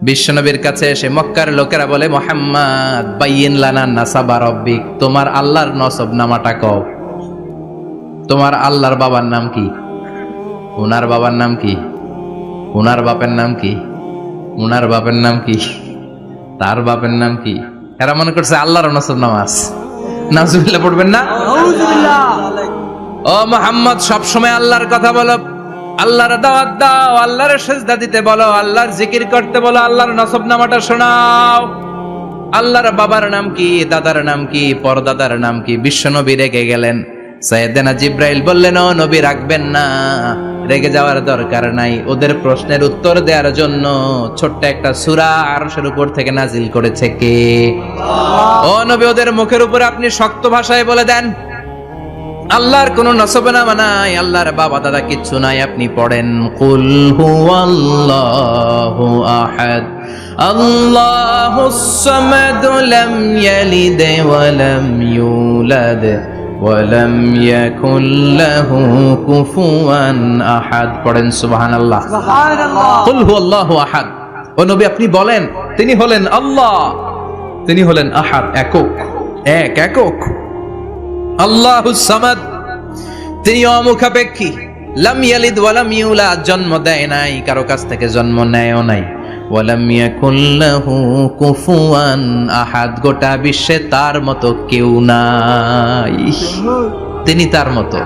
বিশ্বনবীর কাছে এসে মক্কার লোকেরা বলে, মুহাম্মদ বাইয়িন লানা নাসাবা রাব্বিক, তোমার আল্লাহর নসব নামাটা কও। তোমার আল্লাহর বাবার নাম কি? উনার বাবার নাম কি? উনার বাপের নাম কি? উনার বাপের নাম কি? তার বাপের নাম কি? এরা মনে করছে আল্লাহর নসব নামাজ। নাউজুবিল্লাহ পড়বেন না? ও মুহাম্মদ, সবসময় আল্লাহর কথা বলো, আল্লাহর দাওয়াত দাও, আল্লাহর সিজদা দিতে বলো, আল্লাহর জিকির করতে বলো, আল্লাহর নসব নামাটা শোনাও। আল্লাহর বাবার নাম কি, দাদার নাম কি, পরদাদার নাম কি? বিশ্বনবী রেগে গেলেন। সাইয়েদনা জিব্রাইল বললেন, ও নবী রাখবেন না, রেগে যাওয়ার দরকার নাই। ওদের প্রশ্নের উত্তর দেওয়ার জন্য ছোট্ট একটা সূরা আরশের উপর থেকে নাজিল করেছে কে? ও নবী, ওদের মুখের উপরে আপনি শক্ত ভাষায় বলে দেন, আল্লাহর কোন নসবনামা নাই, আল্লাহর বাবা দাদা কিচ্ছু নাই। আপনি পড়েন, কুল হুয়াল্লাহু আহাদ আল্লাহুস সামাদ লাম ইয়ালিদ ওয়া লাম ইউলাদ ওয়া লাম ইয়াকুল লাহু কুফুয়ান আহাদ। পড়েন সুবহানাল্লাহ, সুবহানাল্লাহ। কুল হুয়াল্লাহু আহাদ। ও নবী, আপনি বলেন, তিনি হলেন আল্লাহ, তিনি হলেন আহাদ, একক, একক। আল্লাহুস সামাদ, তিনি অমুখাপেক্ষী। লাম ইয়ালিদ ওয়া লাম ইউলাদ, জন্ম দেয় নাই, কারো কাছ থেকে জন্ম নেয়ও নাই। ওয়া লাম ইয়াকুল লাহু কুফুয়ান আহাদ, গোটা বিশ্বে তার মতো কেউ নাই, তিনি তার মতো।